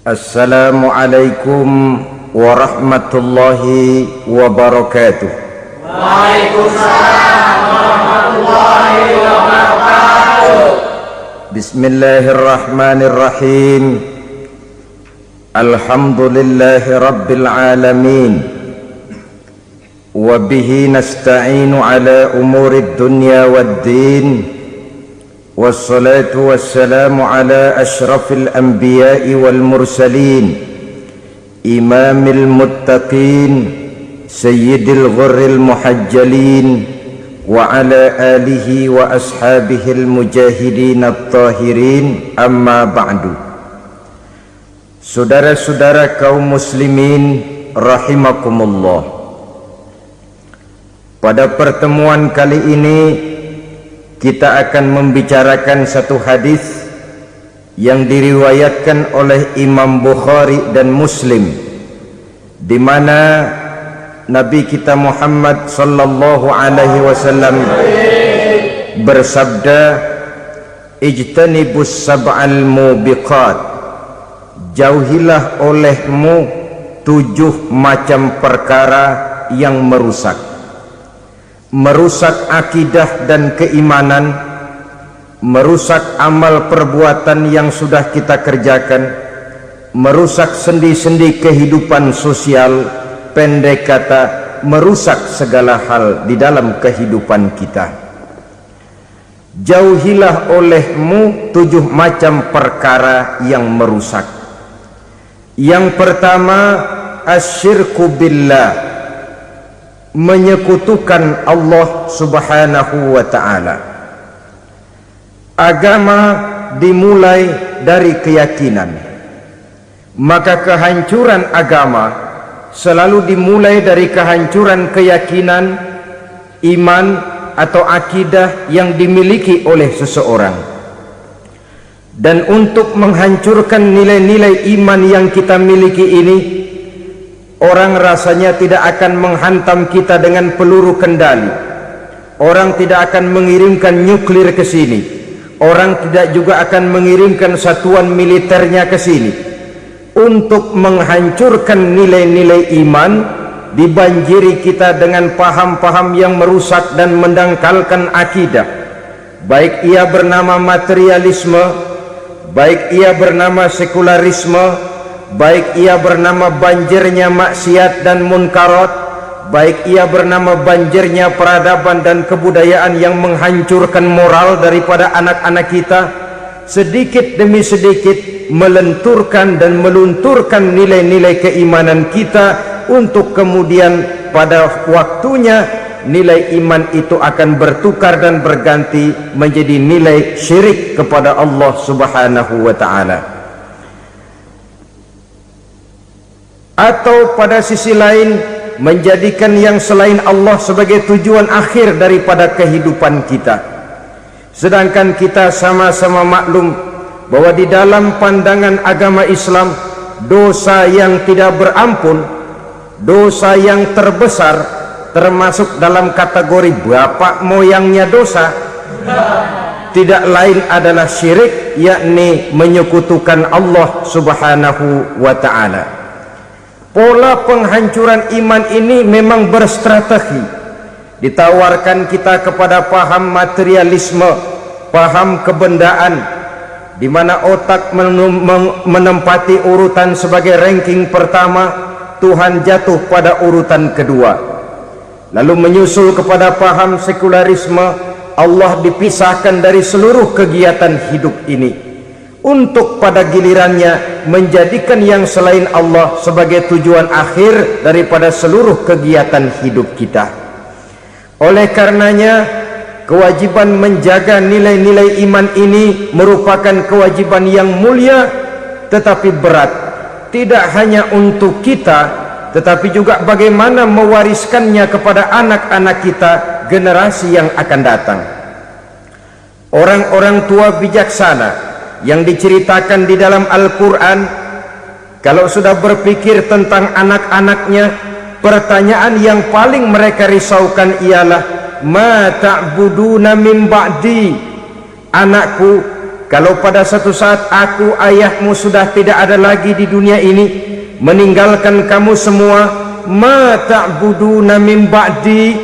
Assalamualaikum warahmatullahi wabarakatuh. Waalaikumsalam warahmatullahi wabarakatuh. Bismillahirrahmanirrahim. Alhamdulillahi rabbil alamin. Wa bihi nasta'inu ala umurid dunya waddin. Wassalatu wassalamu ala ashrafil anbiya'i wal mursalin, imamil muttaqin, sayyidil ghurril muhajjalin, wa ala alihi wa ashabihil mujahidin at-tahirin, amma ba'du. Saudara-saudara kaum muslimin rahimakumullah, pada pertemuan kali ini kita akan membicarakan satu hadis yang diriwayatkan oleh Imam Bukhari dan Muslim, di mana Nabi kita Muhammad sallallahu alaihi wasallam bersabda, ijtanibus sab'al mubiqat, jauhilah olehmu 7 macam perkara yang merusak akidah dan keimanan, merusak amal perbuatan yang sudah kita kerjakan, merusak sendi-sendi kehidupan sosial, pendek kata merusak segala hal di dalam kehidupan kita. Jauhilah olehmu 7 macam perkara yang merusak. Yang pertama, asyirku billah, menyekutukan Allah subhanahu wa ta'ala. Agama dimulai dari keyakinan, maka kehancuran agama selalu dimulai dari kehancuran keyakinan, iman atau akidah yang dimiliki oleh seseorang. Dan untuk menghancurkan nilai-nilai iman yang kita miliki ini, orang rasanya tidak akan menghantam kita dengan peluru kendali. Orang tidak akan mengirimkan nuklir ke sini. Orang tidak juga akan mengirimkan satuan militernya ke sini. Untuk menghancurkan nilai-nilai iman, dibanjiri kita dengan paham-paham yang merusak dan mendangkalkan akidah. Baik ia bernama materialisme, baik ia bernama sekularisme, baik ia bernama banjirnya maksiat dan munkarat, baik ia bernama banjirnya peradaban dan kebudayaan yang menghancurkan moral daripada anak-anak kita, sedikit demi sedikit melenturkan dan melunturkan nilai-nilai keimanan kita, untuk kemudian pada waktunya nilai iman itu akan bertukar dan berganti menjadi nilai syirik kepada Allah subhanahu wa ta'ala. Atau pada sisi lain, menjadikan yang selain Allah sebagai tujuan akhir daripada kehidupan kita. Sedangkan kita sama-sama maklum bahwa di dalam pandangan agama Islam, dosa yang tidak berampun, dosa yang terbesar, termasuk dalam kategori bapak moyangnya dosa, tidak lain adalah syirik, yakni menyekutukan Allah subhanahu wa ta'ala. Pola penghancuran iman ini memang berstrategi. Ditawarkan kita kepada paham materialisme, paham kebendaan, di mana otak menempati urutan sebagai ranking pertama, Tuhan jatuh pada urutan kedua. Lalu menyusul kepada paham sekularisme, Allah dipisahkan dari seluruh kegiatan hidup ini, untuk pada gilirannya menjadikan yang selain Allah sebagai tujuan akhir daripada seluruh kegiatan hidup kita. Oleh karenanya, kewajiban menjaga nilai-nilai iman ini merupakan kewajiban yang mulia tetapi berat, tidak hanya untuk kita, tetapi juga bagaimana mewariskannya kepada anak-anak kita, generasi yang akan datang. Orang-orang tua bijaksana yang diceritakan di dalam Al-Quran, kalau sudah berpikir tentang anak-anaknya, pertanyaan yang paling mereka risaukan ialah, ma ta'buduna min ba'di, anakku, kalau pada satu saat aku, ayahmu sudah tidak ada lagi di dunia ini, meninggalkan kamu semua, ma ta'buduna min ba'di,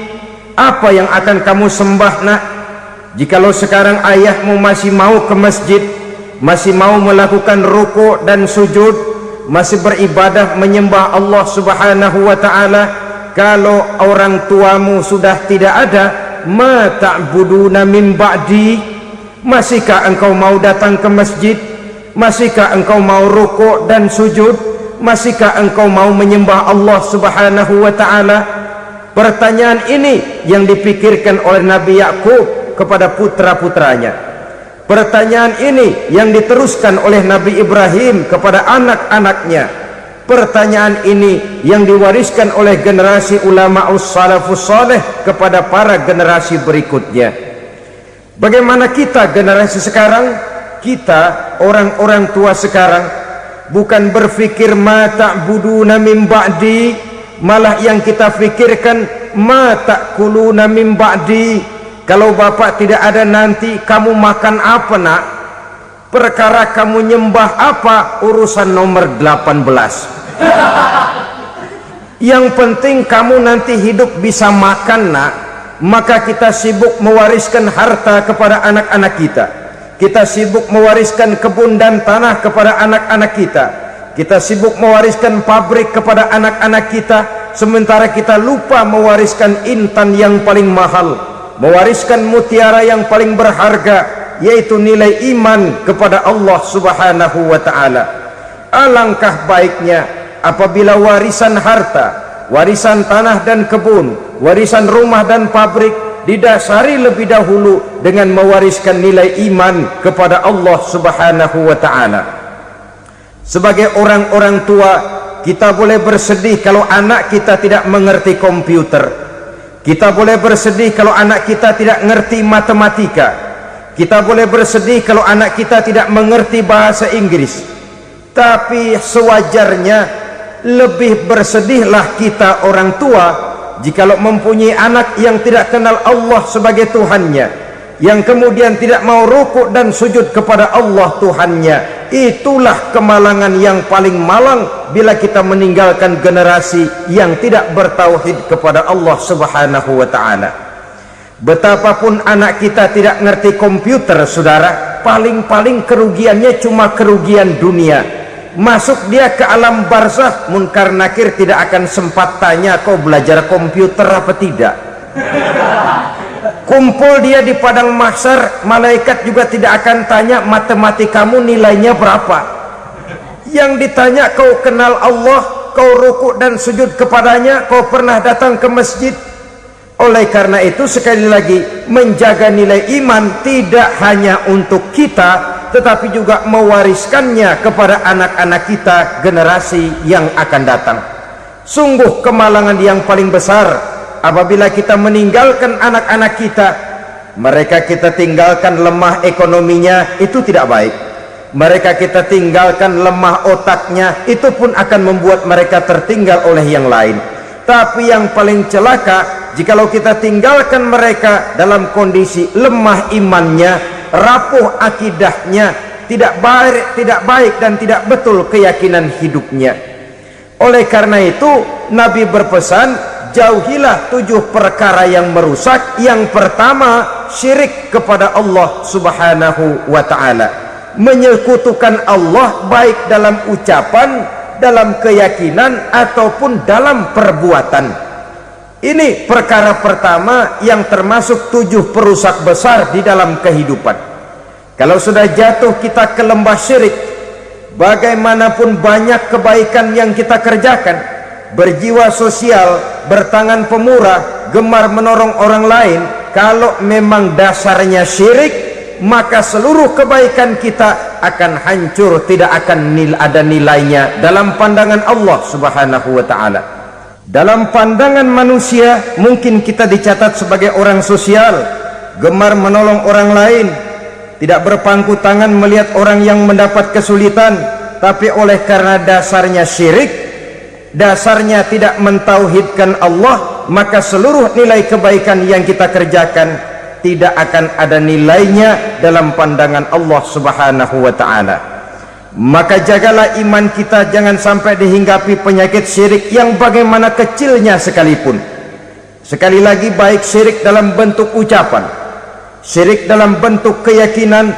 apa yang akan kamu sembah nak? Jikalau sekarang ayahmu masih mau ke masjid, masih mau melakukan rukuk dan sujud, masih beribadah menyembah Allah Subhanahu wa ta'ala, kalau orang tuamu sudah tidak ada, ma ta'buduna min ba'di, masihkah engkau mau datang ke masjid? Masihkah engkau mau rukuk dan sujud? Masihkah engkau mau menyembah Allah Subhanahu wa ta'ala? Pertanyaan ini yang dipikirkan oleh Nabi Yakub kepada putra-putranya. Pertanyaan ini yang diteruskan oleh Nabi Ibrahim kepada anak-anaknya. Pertanyaan ini yang diwariskan oleh generasi ulama'us salafus saleh kepada para generasi berikutnya. Bagaimana kita generasi sekarang? Kita orang-orang tua sekarang bukan berfikir ma ta'buduna min ba'di, malah yang kita fikirkan ma ta'kuluna min ba'di. Kalau bapak tidak ada nanti kamu makan apa nak? Perkara kamu nyembah apa, urusan nomor 18. Yang penting kamu nanti hidup bisa makan nak. Maka kita sibuk mewariskan harta kepada anak-anak kita. Kita sibuk mewariskan kebun dan tanah kepada anak-anak kita. Kita sibuk mewariskan pabrik kepada anak-anak kita, sementara kita lupa mewariskan intan yang paling mahal, mewariskan mutiara yang paling berharga, yaitu nilai iman kepada Allah Subhanahu wa ta'ala. Alangkah baiknya apabila warisan harta, warisan tanah dan kebun, warisan rumah dan pabrik didasari lebih dahulu dengan mewariskan nilai iman kepada Allah Subhanahu wa ta'ala. Sebagai orang-orang tua, kita boleh bersedih kalau anak kita tidak mengerti komputer. Kita boleh bersedih kalau anak kita tidak mengerti matematika. Kita boleh bersedih kalau anak kita tidak mengerti bahasa Inggris. Tapi sewajarnya lebih bersedihlah kita orang tua jikalau mempunyai anak yang tidak kenal Allah sebagai Tuhannya, yang kemudian tidak mau rukuk dan sujud kepada Allah Tuhannya. Itulah kemalangan yang paling malang bila kita meninggalkan generasi yang tidak bertauhid kepada Allah Subhanahu wa ta'ala. Betapapun anak kita tidak ngerti komputer, saudara, paling-paling kerugiannya cuma kerugian dunia. Masuk dia ke alam barzakh, munkar nakir tidak akan sempat tanya kau belajar komputer apa tidak. Kumpul dia di padang mahsyar, malaikat juga tidak akan tanya matematikamu nilainya berapa. Yang ditanya kau kenal Allah, kau rukuk dan sujud kepadanya, kau pernah datang ke masjid. Oleh karena itu sekali lagi, menjaga nilai iman tidak hanya untuk kita, tetapi juga mewariskannya kepada anak-anak kita, generasi yang akan datang. Sungguh kemalangan yang paling besar apabila kita meninggalkan anak-anak kita. Mereka kita tinggalkan lemah ekonominya, itu tidak baik. Mereka kita tinggalkan lemah otaknya, itu pun akan membuat mereka tertinggal oleh yang lain. Tapi yang paling celaka jikalau kita tinggalkan mereka dalam kondisi lemah imannya, rapuh akidahnya, tidak baik dan tidak betul keyakinan hidupnya. Oleh karena itu Nabi berpesan, jauhilah 7 perkara yang merusak. Yang pertama, syirik kepada Allah Subhanahu wa ta'ala, menyekutukan Allah baik dalam ucapan, dalam keyakinan ataupun dalam perbuatan. Ini perkara pertama yang termasuk 7 perusak besar di dalam kehidupan. Kalau sudah jatuh kita ke lembah syirik, bagaimanapun banyak kebaikan yang kita kerjakan, berjiwa sosial, bertangan pemurah, gemar menolong orang lain, kalau memang dasarnya syirik, maka seluruh kebaikan kita akan hancur, tidak akan ada nilainya dalam pandangan Allah Subhanahu wa ta'ala. Dalam pandangan manusia mungkin kita dicatat sebagai orang sosial, gemar menolong orang lain, tidak berpangku tangan melihat orang yang mendapat kesulitan. Tapi oleh karena dasarnya syirik, dasarnya tidak mentauhidkan Allah, maka seluruh nilai kebaikan yang kita kerjakan tidak akan ada nilainya dalam pandangan Allah Subhanahu wa ta'ala. Maka jagalah iman kita jangan sampai dihinggapi penyakit syirik yang bagaimana kecilnya sekalipun. Sekali lagi, baik syirik dalam bentuk ucapan, syirik dalam bentuk keyakinan,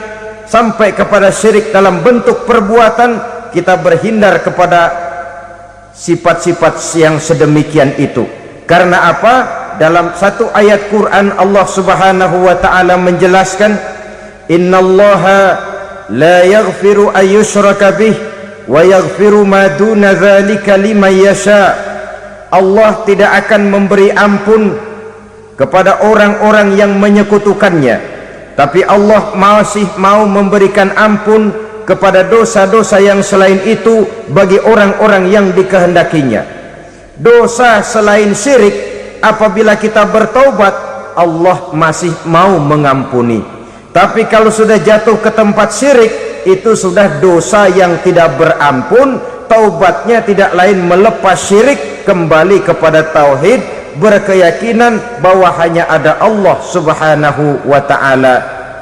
sampai kepada syirik dalam bentuk perbuatan, kita berhindar kepada sifat-sifat yang sedemikian itu. Karena apa? Dalam satu ayat Quran Allah Subhanahu wa ta'ala menjelaskan, innallaha la yaghfiru ayyushraka bih wa yaghfiru ma duna dzalika liman yasha. Allah tidak akan memberi ampun kepada orang-orang yang menyekutukannya, tapi Allah masih mau memberikan ampun kepada dosa-dosa yang selain itu bagi orang-orang yang dikehendakinya. Dosa selain syirik, apabila kita bertaubat, Allah masih mau mengampuni. Tapi kalau sudah jatuh ke tempat syirik, itu sudah dosa yang tidak berampun. Taubatnya tidak lain melepas syirik, kembali kepada tauhid, berkeyakinan bahwa hanya ada Allah Subhanahu wa ta'ala,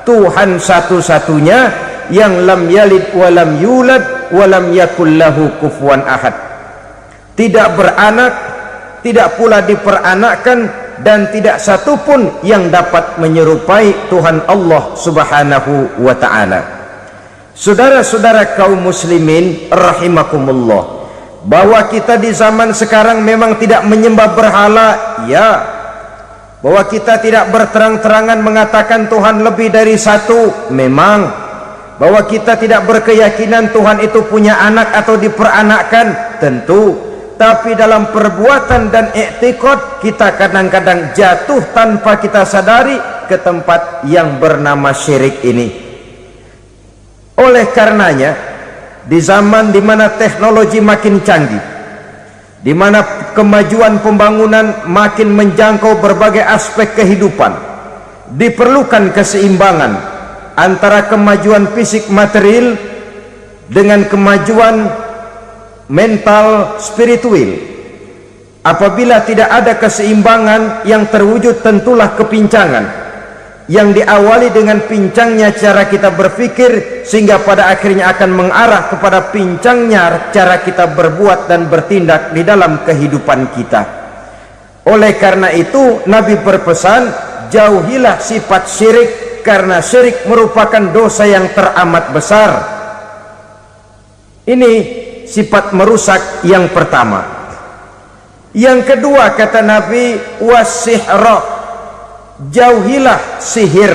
Tuhan satu-satunya yang lam yalid walam yulad walam yakul lahu kufuwan ahad. Tidak beranak, tidak pula diperanakkan, dan tidak satupun yang dapat menyerupai Tuhan Allah Subhanahu wa ta'ala. Saudara-saudara kaum muslimin rahimakumullah, bahwa kita di zaman sekarang memang tidak menyembah berhala, ya. Bahwa kita tidak berterang-terangan mengatakan Tuhan lebih dari satu, memang. Bahwa kita tidak berkeyakinan Tuhan itu punya anak atau diperanakkan, tentu. Tapi dalam perbuatan dan i'tiqad, kita kadang-kadang jatuh tanpa kita sadari ke tempat yang bernama syirik ini. Oleh karenanya, di zaman di mana teknologi makin canggih, di mana kemajuan pembangunan makin menjangkau berbagai aspek kehidupan, diperlukan keseimbangan antara kemajuan fisik material dengan kemajuan mental spiritual. Apabila tidak ada keseimbangan, yang terwujud tentulah kepincangan, yang diawali dengan pincangnya cara kita berpikir, sehingga pada akhirnya akan mengarah kepada pincangnya cara kita berbuat dan bertindak di dalam kehidupan kita. Oleh karena itu Nabi berpesan, jauhilah sifat syirik, karena syirik merupakan dosa yang teramat besar. Ini sifat merusak yang pertama. Yang kedua, kata Nabi, wasihra, jauhilah sihir.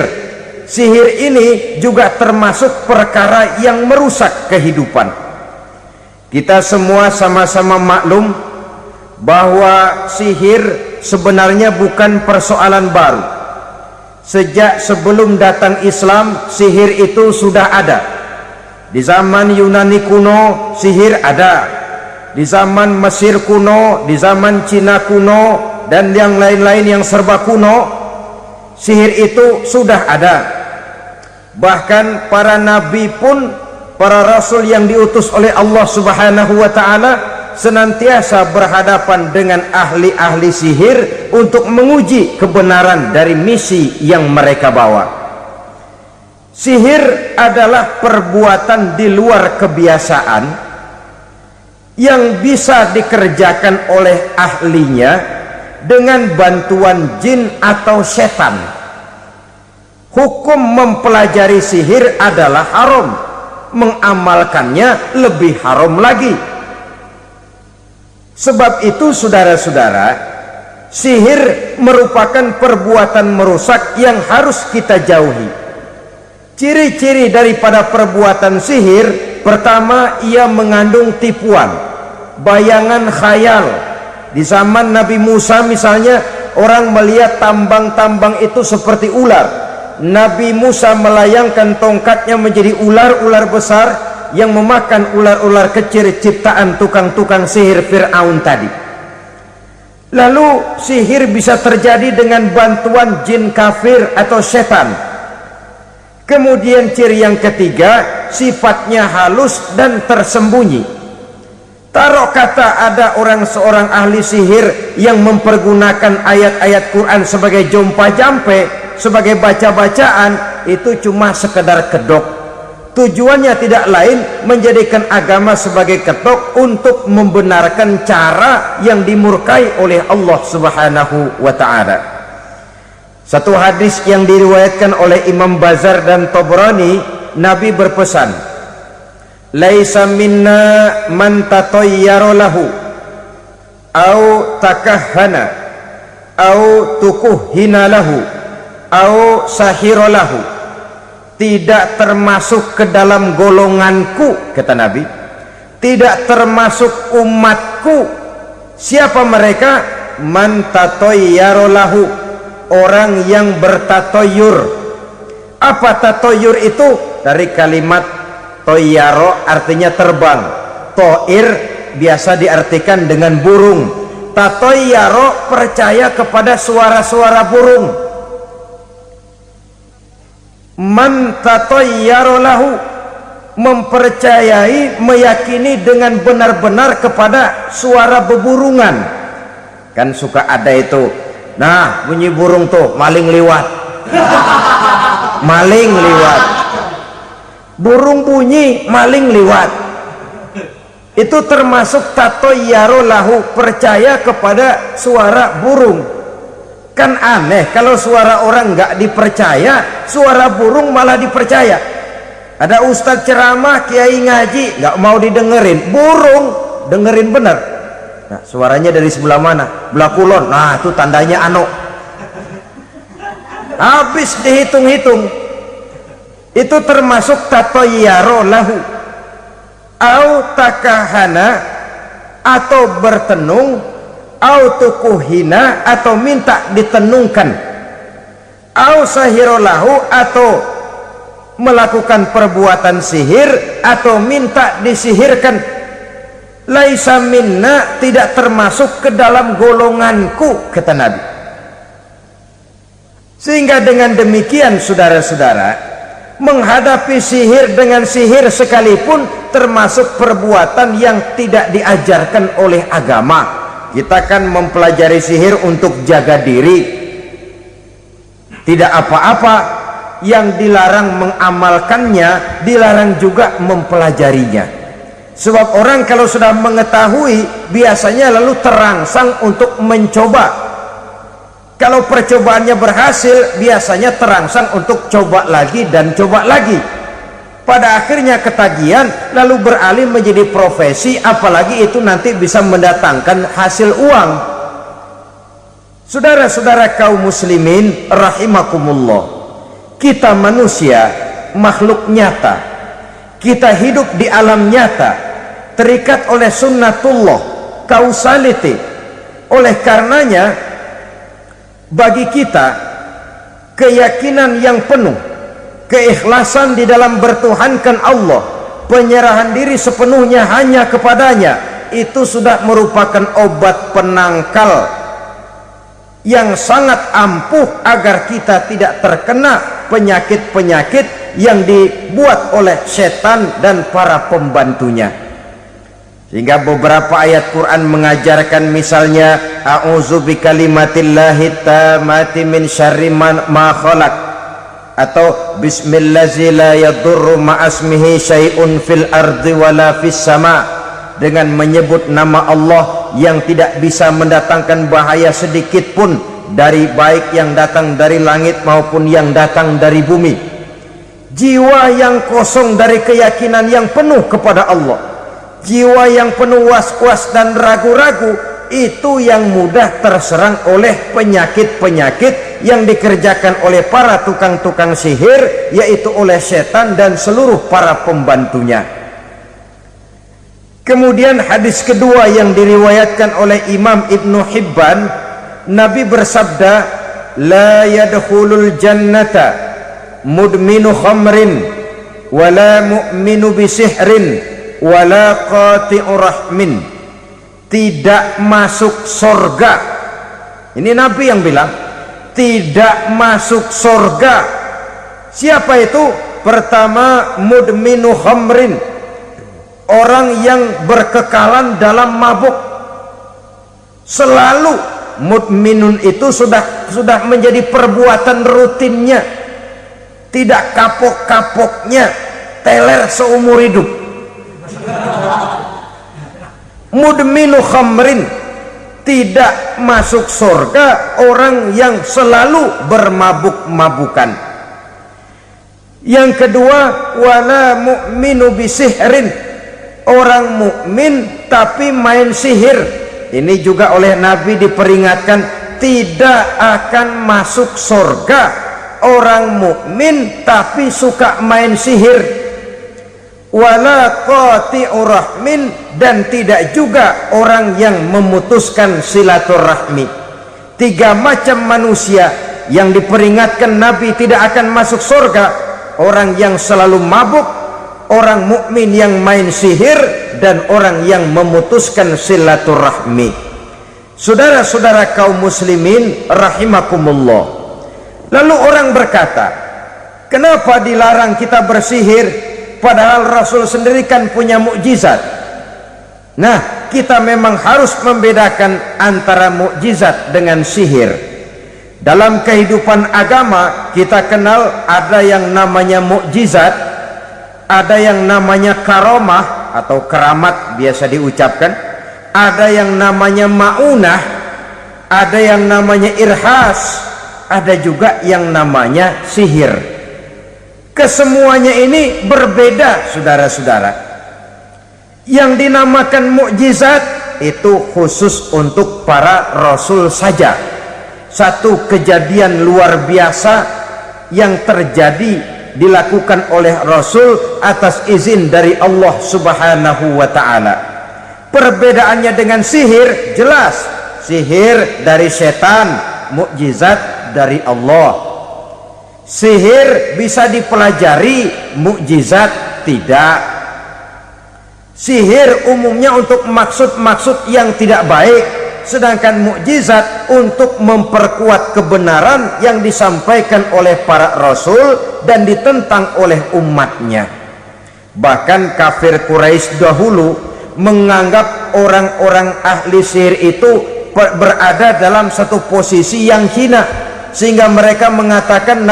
Sihir ini juga termasuk perkara yang merusak kehidupan. Kita semua sama-sama maklum bahwa sihir sebenarnya bukan persoalan baru. Sejak sebelum datang Islam, sihir itu sudah ada. Di zaman Yunani kuno, sihir ada. Di zaman Mesir kuno, di zaman Cina kuno, dan yang lain-lain yang serba kuno, sihir itu sudah ada. Bahkan para nabi pun, para rasul yang diutus oleh Allah Subhanahu wa ta'ala, senantiasa berhadapan dengan ahli-ahli sihir untuk menguji kebenaran dari misi yang mereka bawa. Sihir adalah perbuatan di luar kebiasaan yang bisa dikerjakan oleh ahlinya dengan bantuan jin atau setan. Hukum mempelajari sihir adalah haram, mengamalkannya lebih haram lagi. Sebab itu saudara-saudara, sihir merupakan perbuatan merusak yang harus kita jauhi. Ciri-ciri daripada perbuatan sihir, pertama, ia mengandung tipuan, bayangan khayal. Di zaman Nabi Musa misalnya, orang melihat tambang-tambang itu seperti ular. Nabi Musa melayangkan tongkatnya menjadi ular-ular besar yang memakan ular-ular kecil ciptaan tukang-tukang sihir Fir'aun tadi. Lalu sihir bisa terjadi dengan bantuan jin kafir atau setan. Kemudian ciri yang ketiga, sifatnya halus dan tersembunyi. Taruh kata ada seorang ahli sihir yang mempergunakan ayat-ayat Quran sebagai jompa jampe, sebagai baca-bacaan, itu cuma sekedar kedok. Tujuannya tidak lain menjadikan agama sebagai ketok untuk membenarkan cara yang dimurkai oleh Allah Subhanahu wa ta'ala. Satu hadis yang diriwayatkan oleh Imam Bazar dan Tabrani, Nabi berpesan, "Laisa minna man tatayyara lahu au takahhana au tukuhhina lahu au sahira lahu." Tidak termasuk ke dalam golonganku, kata Nabi, tidak termasuk umatku. Siapa mereka? Man tatayyara lahu, orang yang bertatoyur. Apa tatoyur itu? Dari kalimat toyaro, artinya terbang. Toir biasa diartikan dengan burung. Tatoyaro percaya kepada suara-suara burung. Man tatayyara lahu, mempercayai, meyakini dengan benar-benar kepada suara beburungan. Kan suka ada itu, nah bunyi burung tuh, maling liwat. Maling liwat, burung bunyi, maling liwat. Itu termasuk tatayyara lahu, percaya kepada suara burung. Kan aneh kalau suara orang nggak dipercaya, suara burung malah dipercaya. Ada ustadz ceramah, kiai ngaji, nggak mau didengerin, burung dengerin bener. Nah, suaranya dari sebelah mana? Belah kulon. Nah, itu tandanya ano. Habis dihitung-hitung. Itu termasuk tatayyara lahu. Au takahana, atau bertenung, au tukuhina, atau minta ditenungkan, au sahirolahu, atau melakukan perbuatan sihir atau minta disihirkan. Laisa minna, tidak termasuk ke dalam golonganku, kata Nabi. Sehingga dengan demikian, saudara-saudara, menghadapi sihir dengan sihir sekalipun termasuk perbuatan yang tidak diajarkan oleh agama. Kita kan mempelajari sihir untuk jaga diri, tidak apa-apa. Yang dilarang mengamalkannya, dilarang juga mempelajarinya. Sebab orang kalau sudah mengetahui, biasanya lalu terangsang untuk mencoba. Kalau percobaannya berhasil, biasanya terangsang untuk coba lagi dan coba lagi. Pada akhirnya ketagihan, lalu beralih menjadi profesi, apalagi itu nanti bisa mendatangkan hasil uang. Saudara-saudara kaum muslimin rahimakumullah, kita manusia makhluk nyata, kita hidup di alam nyata, terikat oleh sunnatullah, causality. Oleh karenanya, bagi kita keyakinan yang penuh, keikhlasan di dalam bertuhankan Allah, penyerahan diri sepenuhnya hanya kepadanya, itu sudah merupakan obat penangkal yang sangat ampuh agar kita tidak terkena penyakit-penyakit yang dibuat oleh setan dan para pembantunya. Sehingga beberapa ayat Quran mengajarkan, misalnya a'udzu bikalimatillahi tammati min syarri ma khalaq, atau bismillazi la yadurru ma'asmihi syai'un fil ardi wala fis sama, dengan menyebut nama Allah yang tidak bisa mendatangkan bahaya sedikit pun, dari baik yang datang dari langit maupun yang datang dari bumi. Jiwa yang kosong dari keyakinan yang penuh kepada Allah, jiwa yang penuh was-was dan ragu-ragu, itu yang mudah terserang oleh penyakit-penyakit yang dikerjakan oleh para tukang-tukang sihir, yaitu oleh setan dan seluruh para pembantunya. Kemudian hadis kedua yang diriwayatkan oleh Imam Ibnu Hibban, Nabi bersabda, la yadkhulul jannata mudminu khamrin wala mu'minu bisihrin wala qati'u rahmin. Tidak masuk surga. Ini Nabi yang bilang, tidak masuk surga. Siapa itu? Pertama, mudminu khamrin, orang yang berkekalan dalam mabuk, selalu mukminun itu sudah menjadi perbuatan rutinnya, tidak kapok-kapoknya teler seumur hidup. Mudminu khamrin, tidak masuk surga orang yang selalu bermabuk-mabukan. Yang kedua, wala mu'minu bisihrin, orang mukmin tapi main sihir. Ini juga oleh Nabi diperingatkan, tidak akan masuk surga orang mukmin tapi suka main sihir. Wala qati'ur rahmin, dan tidak juga orang yang memutuskan silaturahmi. 3 macam manusia yang diperingatkan Nabi tidak akan masuk surga: orang yang selalu mabuk, orang mukmin yang main sihir, dan orang yang memutuskan silaturahmi. Saudara-saudara kaum muslimin rahimakumullah. Lalu orang berkata, kenapa dilarang kita bersihir padahal Rasul sendiri kan punya mukjizat? Nah, kita memang harus membedakan antara mukjizat dengan sihir. Dalam kehidupan agama kita kenal ada yang namanya mukjizat, ada yang namanya karomah atau keramat biasa diucapkan, ada yang namanya maunah, ada yang namanya irhas, ada juga yang namanya sihir. Kesemuanya ini berbeda, saudara-saudara. Yang dinamakan mukjizat itu khusus untuk para rasul saja. Satu kejadian luar biasa yang terjadi dilakukan oleh Rasul atas izin dari Allah Subhanahu wa ta'ala. Perbedaannya dengan sihir jelas. Sihir dari setan, mukjizat dari Allah. Sihir bisa dipelajari, mukjizat tidak. Sihir umumnya untuk maksud-maksud yang tidak baik, sedangkan mukjizat untuk memperkuat kebenaran yang disampaikan oleh para rasul dan ditentang oleh umatnya. Bahkan kafir Quraisy dahulu menganggap orang-orang ahli sihir itu berada dalam satu posisi yang hina, sehingga mereka mengatakan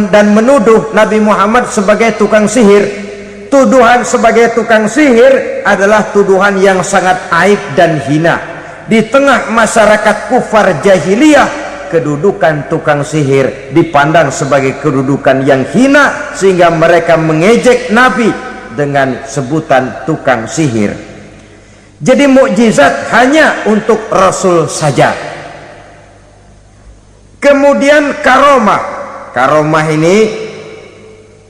dan menuduh Nabi Muhammad sebagai tukang sihir. Tuduhan sebagai tukang sihir adalah tuduhan yang sangat aib dan hina. Di tengah masyarakat kufar jahiliyah, kedudukan tukang sihir dipandang sebagai kedudukan yang hina, sehingga mereka mengejek Nabi dengan sebutan tukang sihir. Jadi mukjizat hanya untuk Rasul saja. Kemudian karomah. Karomah ini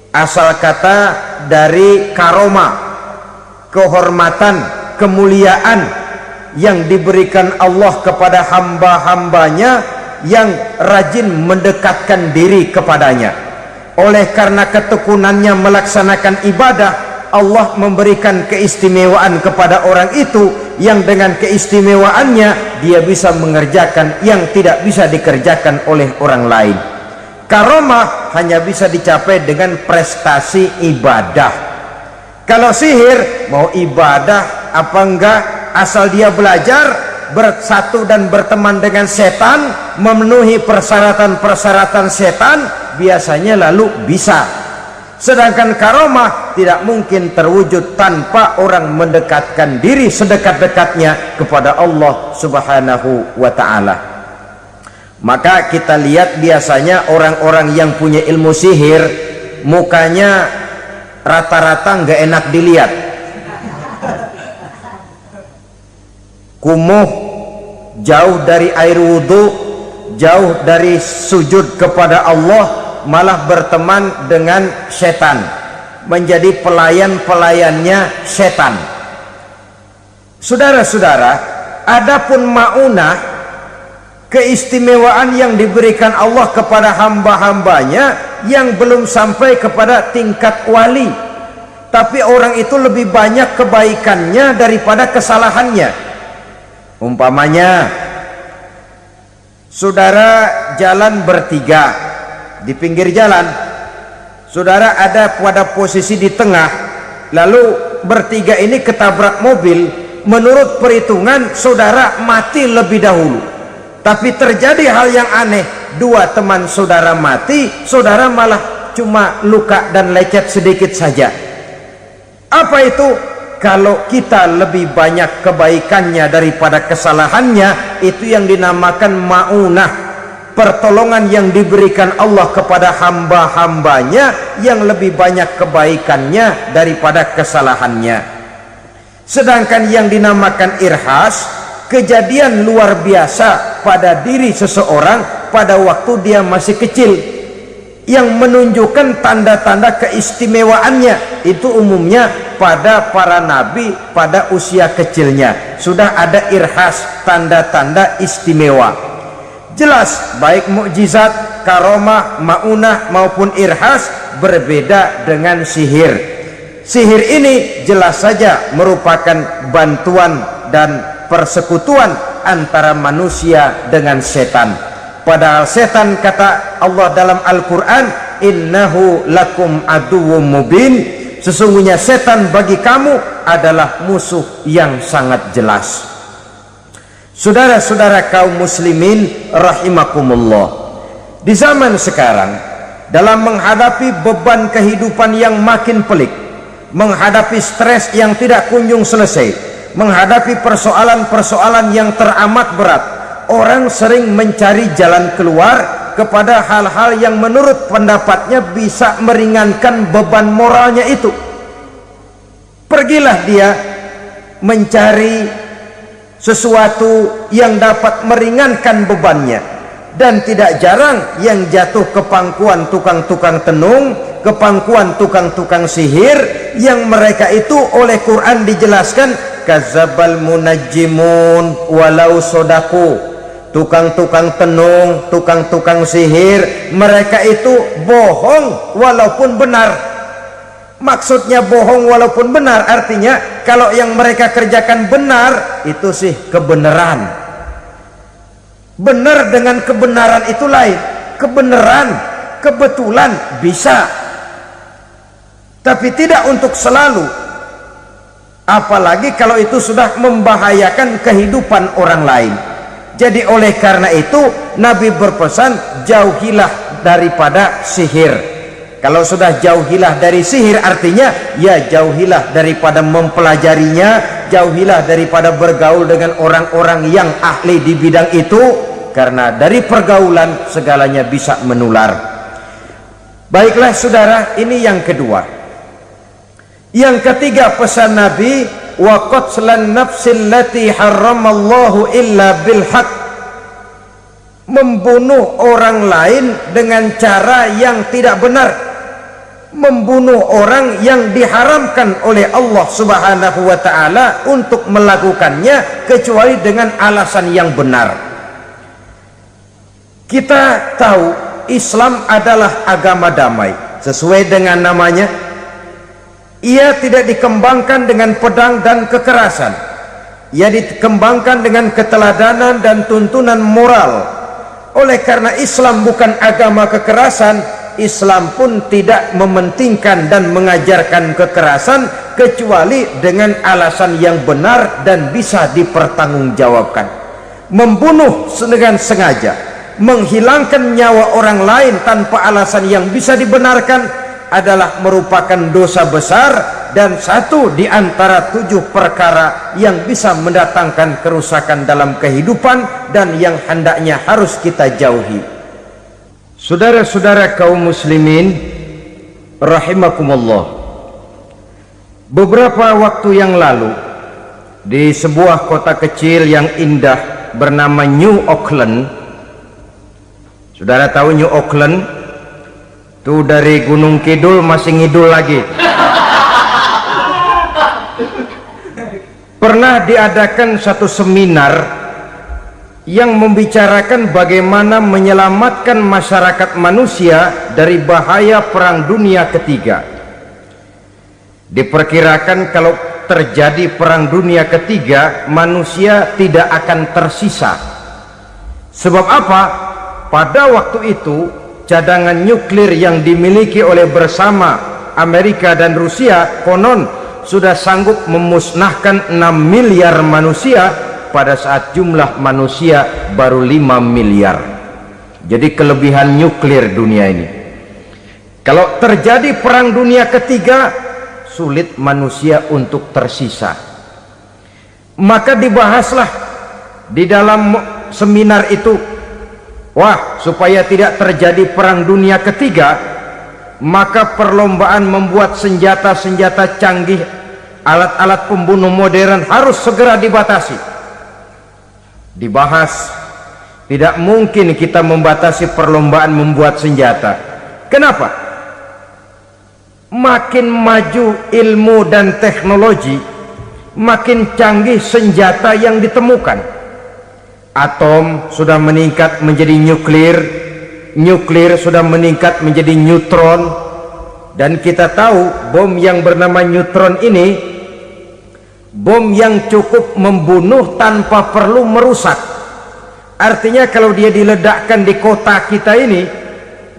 asal kata dari karomah, kehormatan, kemuliaan yang diberikan Allah kepada hamba-hambanya yang rajin mendekatkan diri kepadanya. Oleh karena ketekunannya melaksanakan ibadah, Allah memberikan keistimewaan kepada orang itu, yang dengan keistimewaannya dia bisa mengerjakan yang tidak bisa dikerjakan oleh orang lain. Karomah hanya bisa dicapai dengan prestasi ibadah. Kalau sihir, mau ibadah apa enggak, asal dia belajar, bersatu dan berteman dengan setan, memenuhi persyaratan-persyaratan setan, biasanya lalu bisa. Sedangkan karomah tidak mungkin terwujud tanpa orang mendekatkan diri sedekat-dekatnya kepada Allah Subhanahu wa ta'ala. Maka kita lihat biasanya orang-orang yang punya ilmu sihir, mukanya rata-rata nggak enak dilihat. Kumuh, jauh dari air wudhu, jauh dari sujud kepada Allah, malah berteman dengan setan, menjadi pelayan-pelayannya setan. Saudara-saudara, adapun maunah, keistimewaan yang diberikan Allah kepada hamba-hambanya yang belum sampai kepada tingkat wali, tapi orang itu lebih banyak kebaikannya daripada kesalahannya. Umpamanya, saudara jalan bertiga, di pinggir jalan, saudara ada pada posisi di tengah, lalu bertiga ini ketabrak mobil. Menurut perhitungan saudara mati lebih dahulu. Tapi terjadi hal yang aneh, dua teman saudara mati, saudara malah cuma luka dan lecet sedikit saja. Apa itu? Kalau kita lebih banyak kebaikannya daripada kesalahannya, itu yang dinamakan ma'unah, pertolongan yang diberikan Allah kepada hamba-hambanya yang lebih banyak kebaikannya daripada kesalahannya. Sedangkan yang dinamakan irhas, kejadian luar biasa pada diri seseorang pada waktu dia masih kecil, yang menunjukkan tanda-tanda keistimewaannya. Itu umumnya pada para nabi pada usia kecilnya sudah ada irhas, tanda-tanda istimewa. Jelas baik mukjizat, karomah, maunah maupun irhas berbeda dengan sihir. Sihir ini jelas saja merupakan bantuan dan persekutuan antara manusia dengan setan. Padahal setan, kata Allah dalam Al-Quran, innahu lakum aduwwum mubin, sesungguhnya setan bagi kamu adalah musuh yang sangat jelas. Saudara-saudara kaum muslimin rahimakumullah, di zaman sekarang dalam menghadapi beban kehidupan yang makin pelik, menghadapi stres yang tidak kunjung selesai, menghadapi persoalan-persoalan yang teramat berat, orang sering mencari jalan keluar kepada hal-hal yang menurut pendapatnya bisa meringankan beban moralnya itu. Pergilah dia mencari sesuatu yang dapat meringankan bebannya, dan tidak jarang yang jatuh ke pangkuan tukang-tukang tenung, ke pangkuan tukang-tukang sihir, yang mereka itu oleh Quran dijelaskan kadzabal munajjimun walau sodaku. Tukang-tukang tenung, tukang-tukang sihir, mereka itu bohong walaupun benar. Maksudnya bohong walaupun benar, artinya kalau yang mereka kerjakan benar, itu sih kebenaran. Benar dengan kebenaran itu lain. Kebenaran, kebetulan bisa, tapi tidak untuk selalu. Apalagi kalau itu sudah membahayakan kehidupan orang lain. Jadi oleh karena itu Nabi berpesan, jauhilah daripada sihir. Kalau sudah jauhilah dari sihir, artinya ya jauhilah daripada mempelajarinya, jauhilah daripada bergaul dengan orang-orang yang ahli di bidang itu, karena dari pergaulan segalanya bisa menular. Baiklah saudara, ini yang kedua. Yang ketiga pesan Nabi, wa qatlan nafsil lati harramallahu illa bil haq, membunuh orang lain dengan cara yang tidak benar, membunuh orang yang diharamkan oleh Allah Subhanahu wa taala untuk melakukannya kecuali dengan alasan yang benar. Kita tahu Islam adalah agama damai, sesuai dengan namanya. Ia tidak dikembangkan dengan pedang dan kekerasan. Ia dikembangkan dengan keteladanan dan tuntunan moral. Oleh karena Islam bukan agama kekerasan, Islam pun tidak mementingkan dan mengajarkan kekerasan kecuali dengan alasan yang benar dan bisa dipertanggungjawabkan. Membunuh dengan sengaja, menghilangkan nyawa orang lain tanpa alasan yang bisa dibenarkan adalah merupakan dosa besar dan satu di antara 7 perkara yang bisa mendatangkan kerusakan dalam kehidupan dan yang hendaknya harus kita jauhi. Saudara-saudara kaum muslimin rahimakumullah, beberapa waktu yang lalu di sebuah kota kecil yang indah bernama New Auckland. Saudara tahu New Auckland? Itu dari Gunung Kidul masih ngidul lagi. Pernah diadakan satu seminar yang membicarakan bagaimana menyelamatkan masyarakat manusia dari bahaya Perang Dunia Ketiga. Diperkirakan kalau terjadi Perang Dunia Ketiga, manusia tidak akan tersisa. Sebab apa? Pada waktu itu cadangan nuklir yang dimiliki oleh bersama Amerika dan Rusia konon sudah sanggup memusnahkan 6 miliar manusia pada saat jumlah manusia baru 5 miliar. Jadi kelebihan nuklir dunia ini. Kalau terjadi perang dunia ketiga, sulit manusia untuk tersisa. Maka dibahaslah di dalam seminar itu, wah, supaya tidak terjadi perang dunia ketiga, maka perlombaan membuat senjata-senjata canggih, alat-alat pembunuh modern harus segera dibatasi. Dibahas, tidak mungkin kita membatasi perlombaan membuat senjata. Kenapa? Makin maju ilmu dan teknologi, makin canggih senjata yang ditemukan. Atom sudah meningkat menjadi nuklir, nuklir sudah meningkat menjadi neutron, dan kita tahu bom yang bernama neutron ini bom yang cukup membunuh tanpa perlu merusak. Artinya kalau dia diledakkan di kota kita ini,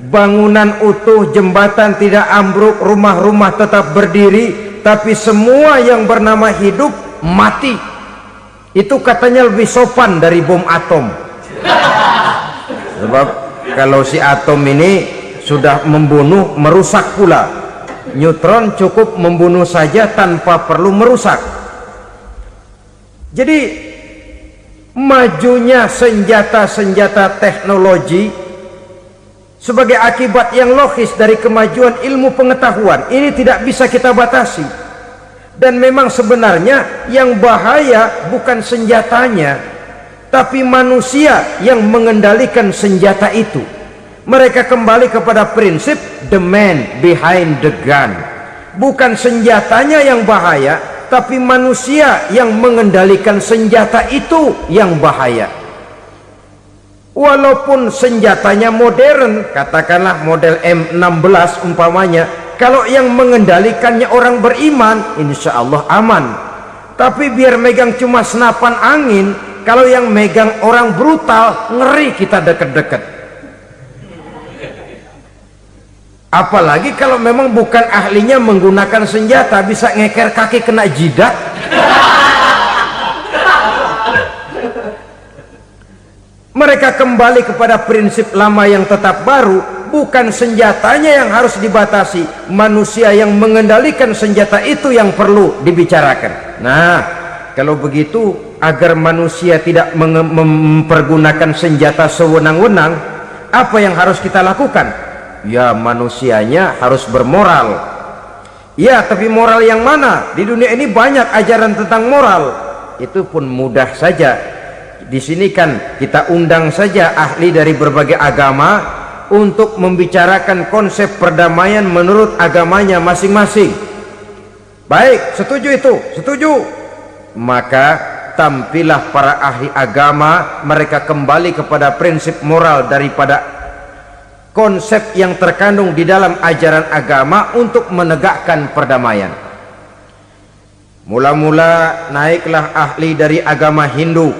bangunan utuh, jembatan tidak ambruk, rumah-rumah tetap berdiri, tapi semua yang bernama hidup mati. Itu katanya lebih sopan dari bom atom. Sebab kalau si atom ini sudah membunuh, merusak pula. Neutron cukup membunuh saja tanpa perlu merusak. Jadi majunya senjata-senjata teknologi sebagai akibat yang logis dari kemajuan ilmu pengetahuan ini tidak bisa kita batasi. Dan memang sebenarnya yang bahaya bukan senjatanya, tapi manusia yang mengendalikan senjata itu. Mereka kembali kepada prinsip the man behind the gun. Bukan senjatanya yang bahaya, tapi manusia yang mengendalikan senjata itu yang bahaya. Walaupun senjatanya modern, katakanlah model M16 umpamanya, kalau yang mengendalikannya orang beriman, insya Allah aman. Tapi biar megang cuma senapan angin, kalau yang megang orang brutal, ngeri kita deket-deket. Apalagi kalau memang bukan ahlinya menggunakan senjata, bisa ngeker kaki kena jidat. Mereka kembali kepada prinsip lama yang tetap baru, bukan senjatanya yang harus dibatasi, manusia yang mengendalikan senjata itu yang perlu dibicarakan. Nah, kalau begitu, agar manusia tidak mempergunakan senjata sewenang-wenang, apa yang harus kita lakukan? Ya, manusianya harus bermoral. Ya, tapi moral yang mana? Di dunia ini banyak ajaran tentang moral. Itu pun mudah saja. Di sini kan kita undang saja ahli dari berbagai agama untuk membicarakan konsep perdamaian menurut agamanya masing-masing. Baik, setuju itu? Setuju. Maka tampillah para ahli agama, mereka kembali kepada prinsip moral daripada konsep yang terkandung di dalam ajaran agama untuk menegakkan perdamaian. Mula-mula naiklah ahli dari agama Hindu,